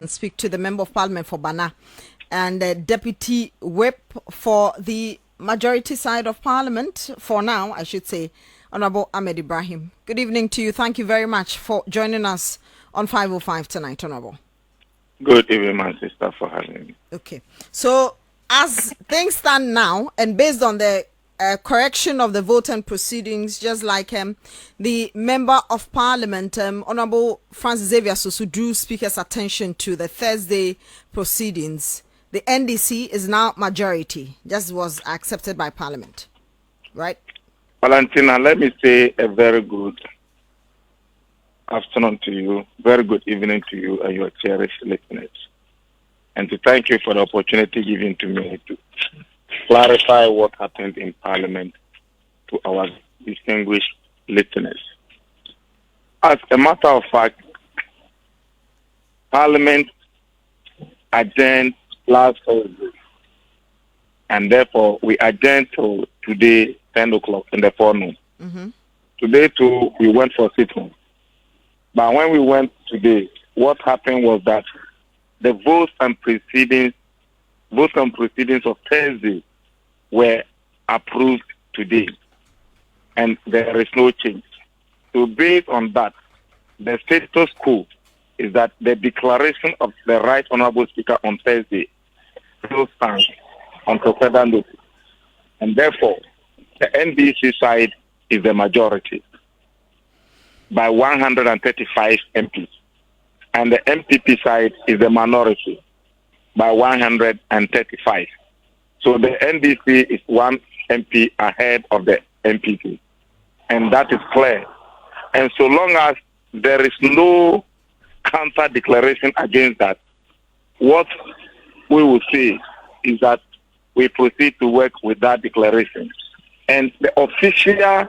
Speak to the Member of Parliament for Bana and the Deputy Whip for the majority side of Parliament, for now, I should say, Honorable Ahmed Ibrahim. Good evening to you. Thank you very much for joining us on 505 tonight, Honorable. Good evening, my sister, for having me. Okay. So, as things stand now, and based on the correction of the vote and proceedings, just like the Member of Parliament, Honorable Francis Xavier Sosu, drew Speaker's attention to the Thursday proceedings. The NDC is now majority, just was accepted by Parliament, right? Valentina, let me say a very good afternoon to you, very good evening to you and your cherished listeners, and to thank you for the opportunity given to me to clarify what happened in Parliament to our distinguished listeners. As a matter of fact, Parliament adjourned last Thursday, and therefore we adjourned till today, 10 o'clock in the forenoon. Today too, we went for sitting. But when we went today, what happened was that the votes and proceedings of Thursday were approved today, and there is no change. So based on that, the status quo is that the declaration of the Right Honourable Speaker on Thursday still stands until further notice, and therefore the NDC side is the majority by 135 MPs, and the MPP side is the minority by 135. So the NDC is one MP ahead of the MPP, and that is clear. And so long as there is no counter declaration against that, what we will say is that we proceed to work with that declaration. And the official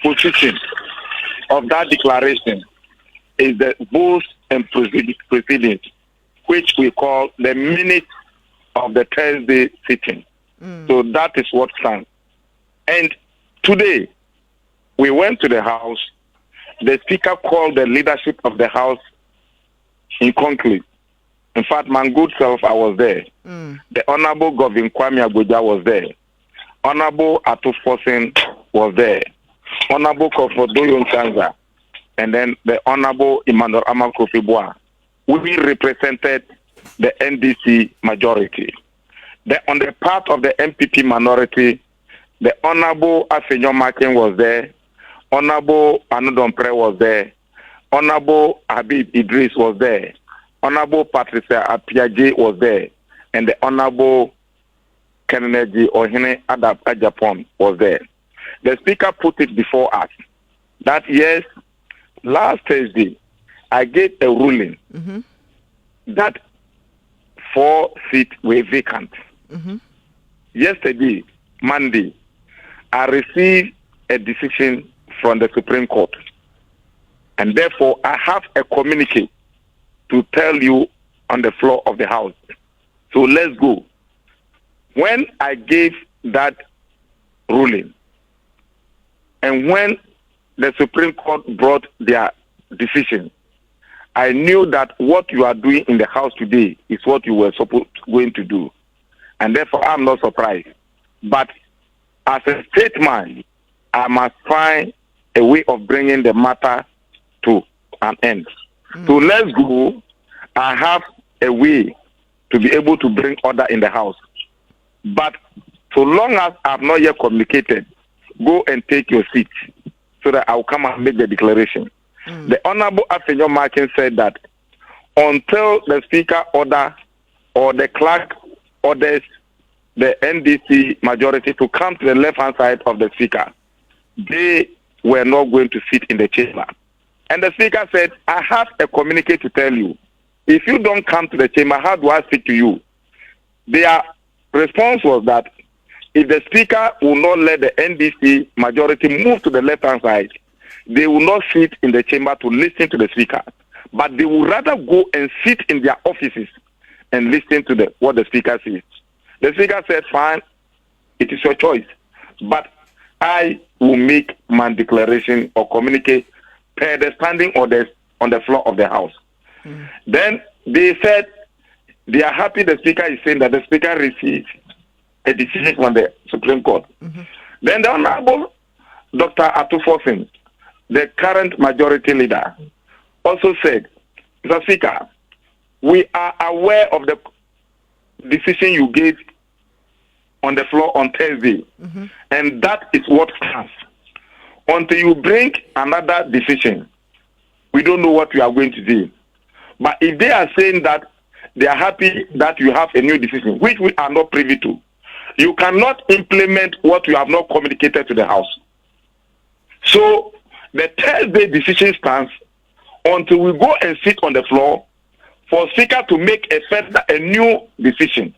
position of that declaration is the votes and proceedings, which we call the minutes of the Thursday sitting. So that is what stands. And today, we went to the House. The Speaker called the leadership of the House in conclave. In fact, my good self, I was there. The Honorable Govin Kwame Abuja was there. Honorable Atu Fosin was there. Honorable Kofodoyo Ntanza. And then the Honorable Emmanuel Amakofibwa. We represented the NDC majority. On the part of the MPP minority, the Honorable Afenyo Markin was there, Honorable Anudompre was there, Honorable Habib Idris was there, Honorable Patricia Apiaje was there, and the Honorable Kennedy Ohene Adap Ajapon was there. The Speaker put it before us that yes, last Thursday, I gave a ruling that 4 seats were vacant. Yesterday, Monday, I received a decision from the Supreme Court, and therefore I have a communique to tell you on the floor of the House. So let's go. When I gave that ruling, and when the Supreme Court brought their decision, I knew that what you are doing in the House today is what you were going to do. And therefore, I'm not surprised. But as a statesman, I must find a way of bringing the matter to an end. So let's go. I have a way to be able to bring order in the House. But so long as I have not yet communicated, go and take your seat so that I will come and make the declaration. The Honorable Afenyo Markin said that until the Speaker order or the clerk orders the NDC majority to come to the left-hand side of the Speaker, they were not going to sit in the chamber. And the Speaker said, I have a communique to tell you. If you don't come to the chamber, how do I speak to you? Their response was that if the Speaker will not let the NDC majority move to the left-hand side, they will not sit in the chamber to listen to the Speaker, but they will rather go and sit in their offices and listen to what the Speaker says. The Speaker said, fine, it is your choice, but I will make my declaration or communicate per the standing orders on the floor of the House. Then they said they are happy the Speaker is saying that the Speaker received a decision from the Supreme Court. Then the Honorable Dr. Atufosin, the current majority leader, also said, Mr. Speaker, we are aware of the decision you gave on the floor on Thursday, and that is what stands. Until you bring another decision, we don't know what we are going to do. But if they are saying that they are happy that you have a new decision, which we are not privy to, you cannot implement what you have not communicated to the House. So the Thursday decision stands until we go and sit on the floor for Speaker to make a new decision.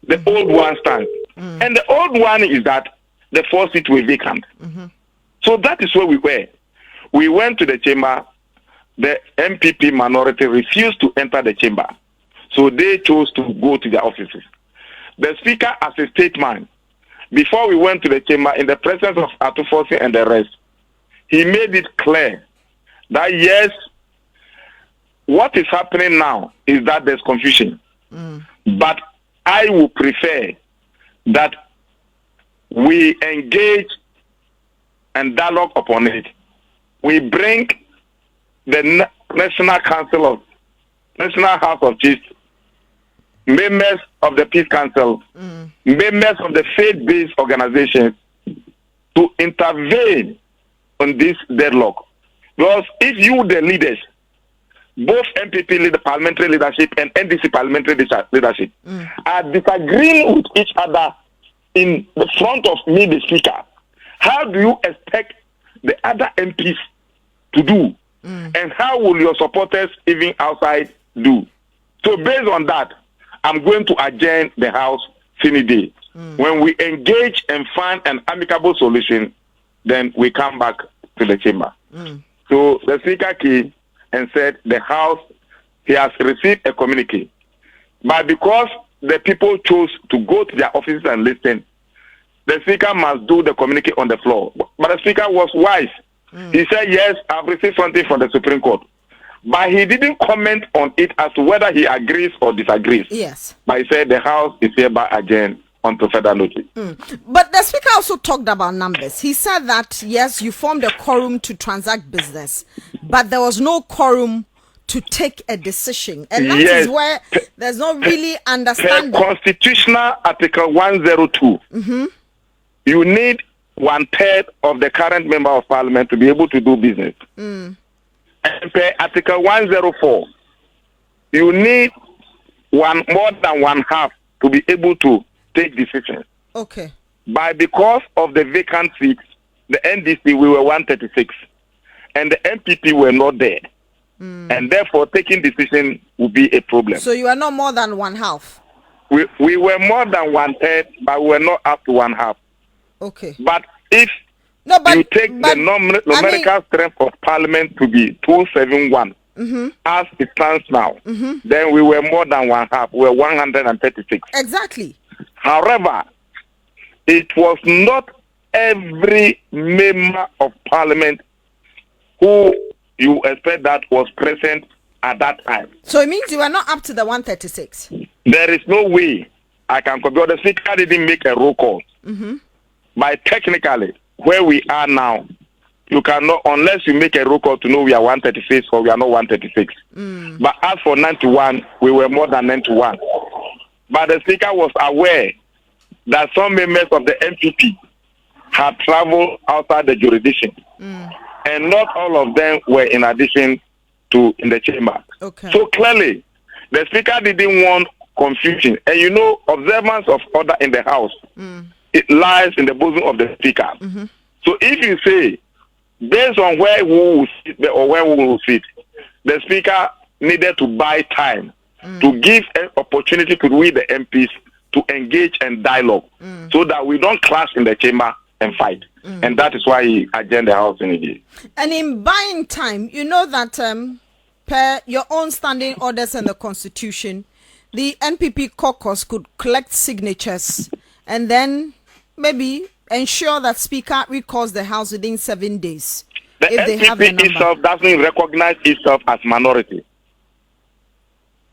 The old one stands. And the old one is that the 4 seats were vacant. So that is where we were. We went to the chamber. The MPP minority refused to enter the chamber. So they chose to go to their offices. The Speaker, as a statesman, before we went to the chamber, in the presence of Atufosi and the rest, he made it clear that yes, what is happening now is that there's confusion. But I would prefer that we engage and dialogue upon it. We bring the National House of Chiefs, members of the Peace Council, members of the faith-based organizations to intervene on this deadlock. Because if you, the leaders, both MPP parliamentary leadership and NDC parliamentary leadership, are disagreeing with each other in the front of me, the Speaker, how do you expect the other MPs to do? And how will your supporters, even outside, do? So based on that, I'm going to adjourn the House any day. When we engage and find an amicable solution, then we come back to the chamber. So the Speaker came and said the House, he has received a communique. But because the people chose to go to their offices and listen, the Speaker must do the communique on the floor. But the Speaker was wise. He said, yes, I've received something from the Supreme Court. But he didn't comment on it as to whether he agrees or disagrees. Yes. But he said the House is hereby adjourned until further notice. But the Speaker also talked about numbers. He said that, yes, you formed a quorum to transact business, but there was no quorum to take a decision. And that is where there's not really understanding. Constitutional Article 102. You need 1/3 of the current member of Parliament to be able to do business. And per Article 104, you need more than 1/2 to be able to take decisions. Okay. But because of the vacant seats, the NDC, we were 136, and the MPP were not there. And therefore, taking decision would be a problem. So you are not more than 1/2? We were more than 1/3, but we were not up to 1/2. Okay. But if you take the numerical strength of Parliament to be 271, as it stands now, then we were more than 1/2. We were 136. Exactly. However, it was not every member of Parliament who you expect that was present at that time. So it means you are not up to the 136? There is no way I can compare. The Speaker didn't make a roll call. But technically, where we are now, you cannot, unless you make a roll call to know we are 136 or we are not 136. But as for 91, we were more than 91. But the Speaker was aware that some members of the MPP had traveled outside the jurisdiction. And not all of them were in addition to in the chamber. Okay. So clearly, the Speaker didn't want confusion. And you know, observance of order in the House, it lies in the bosom of the Speaker. So if you say, based on where we will sit or where we will sit, the Speaker needed to buy time to give an opportunity to we, the MPs, to engage and dialogue so that we don't clash in the chamber and fight. And that is why he adjourned the House in a day. And in buying time, you know that per your own standing orders and the Constitution, the NPP caucus could collect signatures and then maybe ensure that Speaker recalls the House within 7 days. The NPP itself doesn't recognize itself as minority.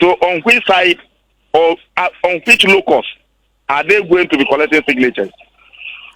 So on which side or on which locus are they going to be collecting signatures?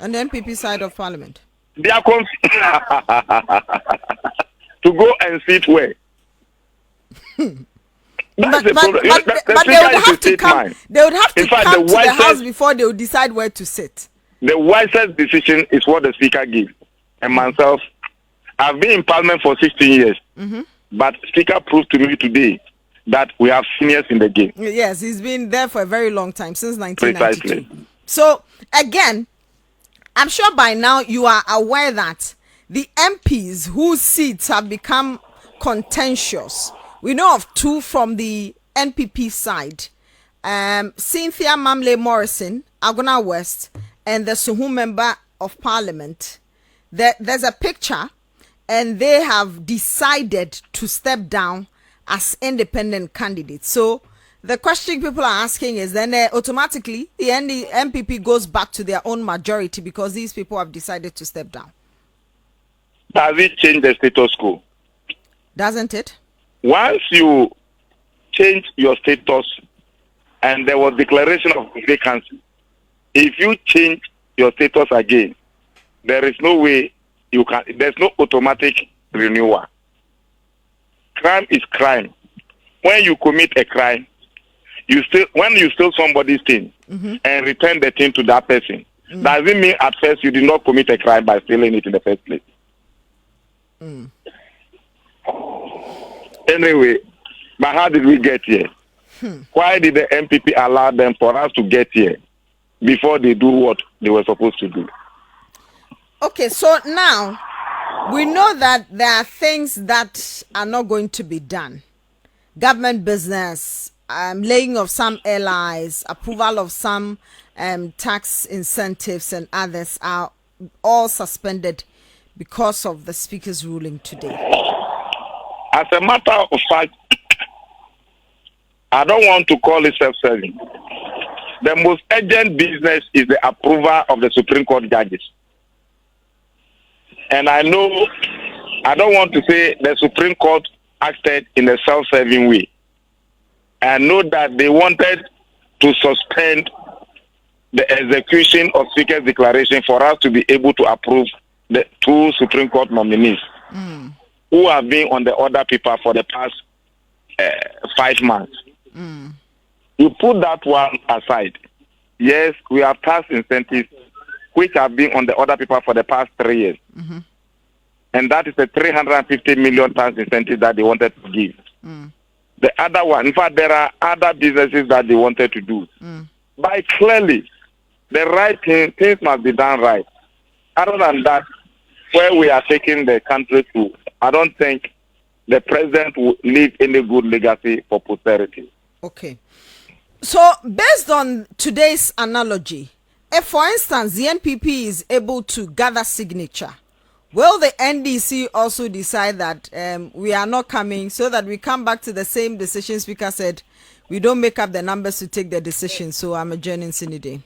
On the NPP side of Parliament. They are to go and sit where? But they would have to come. They would have to come to the house before they would decide where to sit. The wisest decision is what the Speaker gives. And myself, I've been in Parliament for 16 years, but Speaker proved to me today that we have seniors in the game. Yes, he's been there for a very long time, since 1992. Precisely. So again, I'm sure by now you are aware that the MPs whose seats have become contentious, we know of two from the NPP side, Cynthia Mamle Morrison, Agona West, and the Suhu member of Parliament. There's a picture, and they have decided to step down as independent candidates. So the question people are asking is then automatically the NPP goes back to their own majority because these people have decided to step down. Does it change the status quo? Doesn't it? Once you change your status and there was declaration of vacancy, if you change your status again, there is no way you can, there's no automatic renewal. Crime is crime. When you commit a crime, when you steal somebody's thing and return the thing to that person, doesn't mean at first you did not commit a crime by stealing it in the first place. Anyway, but how did we get here? Why did the MPP allow them for us to get here before they do what they were supposed to do? Okay, so now we know that there are things that are not going to be done. Government business, laying of some allies, approval of some tax incentives and others are all suspended because of the Speaker's ruling today. As a matter of fact, I don't want to call it self-serving. The most urgent business is the approval of the Supreme Court judges. And I know, I don't want to say the Supreme Court acted in a self-serving way. I know that they wanted to suspend the execution of Speaker's declaration for us to be able to approve the two Supreme Court nominees who have been on the order paper for the past 5 months. You put that one aside. Yes, we have tax incentives which have been on the order paper for the past 3 years. And that is the 350 million tax incentive that they wanted to give. The other one, in fact, there are other businesses that they wanted to do. But clearly, the right things must be done right. Other than that, where we are taking the country to, I don't think the president will leave any good legacy for posterity. Okay. So, based on today's analogy, if, for instance, the NPP is able to gather signature, will the NDC also decide that we are not coming so that we come back to the same decision Speaker said, we don't make up the numbers to take the decision, so I'm adjourning Sunday?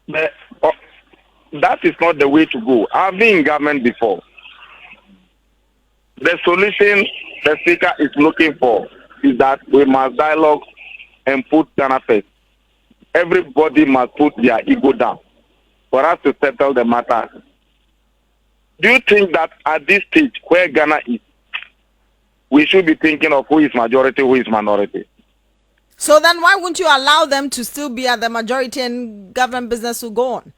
That is not the way to go. I've been in government before. The solution the Speaker is looking for is that we must dialogue and put Ghana first. Everybody must put their ego down for us to settle the matter. Do you think that at this stage where Ghana is, we should be thinking of who is majority, who is minority? So then why wouldn't you allow them to still be at the majority and government business will go on?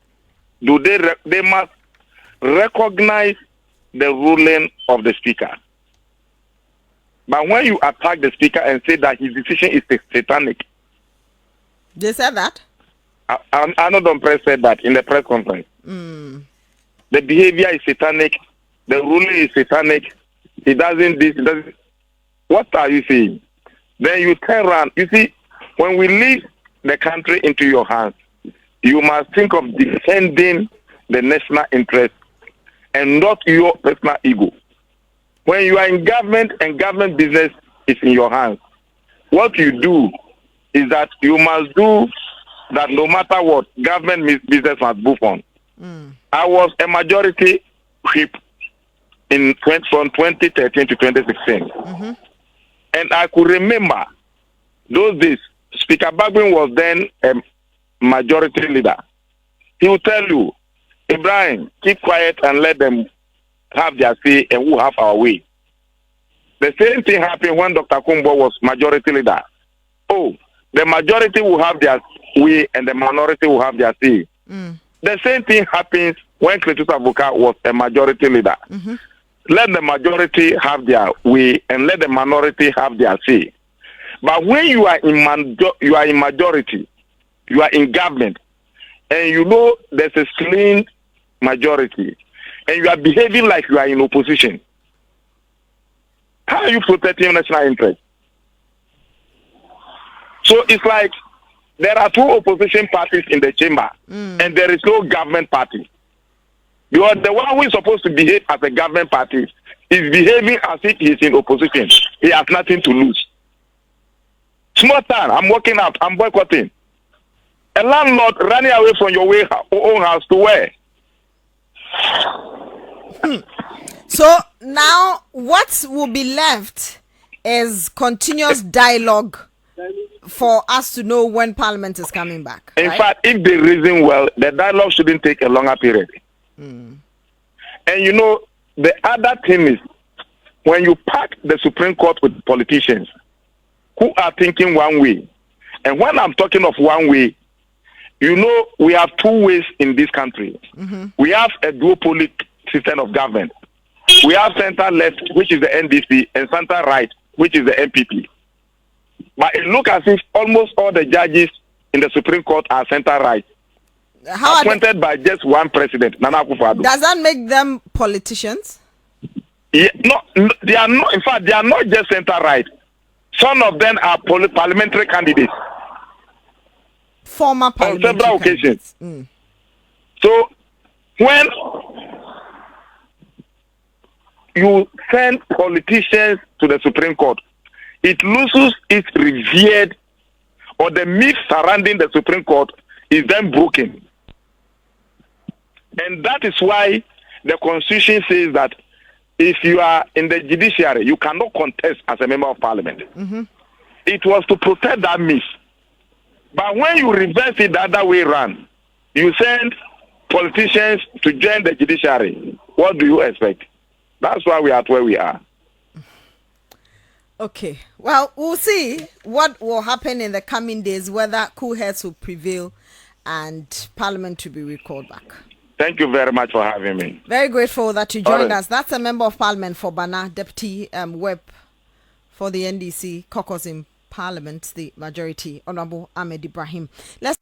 They must recognize the ruling of the Speaker. But when you attack the Speaker and say that his decision is satanic. They said that? Another press said that in the press conference. The behavior is satanic. The ruling is satanic. He doesn't this. He doesn't. What are you saying? Then you turn around. You see, when we leave the country into your hands, you must think of defending the national interest and not your personal ego. When you are in government and government business is in your hands, what you do is that you must do that no matter what, government business must move on. I was a majority whip from 2013 to 2016. And I could remember those days, Speaker Bagwin was then a majority leader. He will tell you, Ibrahim, keep quiet and let them have their say and we'll have our way. The same thing happened when Dr. Kumbo was majority leader. Oh, the majority will have their way and the minority will have their say. The same thing happens when Cletus Abuka was a majority leader. Let the majority have their way and let the minority have their say. But when you are in majority, you are in government, and you know there's a slim majority, and you are behaving like you are in opposition, how are you protecting national interest? So it's like there are two opposition parties in the chamber, and there is no government party. Because the one who is supposed to behave as a government party is behaving as if he is in opposition. He has nothing to lose. Small town, I'm walking out, I'm boycotting. A landlord running away from your own house to where? So now what will be left is continuous dialogue for us to know when Parliament is coming back. In fact, if they reason well, the dialogue shouldn't take a longer period. And you know, the other thing is, when you pack the Supreme Court with politicians who are thinking one way, and when I'm talking of one way, you know, we have two ways in this country. We have a duopoly system of government. We have center left, which is the NDC, and center right, which is the MPP. But it looks as if almost all the judges in the Supreme Court are center right. How appointed by just one president, Nana Akufo-Addo. Does that make them politicians? Yeah, no, they are not. In fact, they are not just center right. Some of them are parliamentary candidates. Former parliamentary on several candidates. occasions. So when you send politicians to the Supreme Court, it loses its revered, or the myth surrounding the Supreme Court is then broken. And that is why the Constitution says that if you are in the Judiciary, you cannot contest as a member of Parliament. It was to protect that myth. But when you reverse it the other way around, you send politicians to join the Judiciary. What do you expect? That's why we are where we are. Okay. Well, we'll see what will happen in the coming days, whether cool heads will prevail and Parliament to be recalled back. Thank you very much for having me. Very grateful that you joined us. That's a member of Parliament for Bana, Deputy Whip for the NDC caucus in Parliament, the majority, Honorable Ahmed Ibrahim. Let's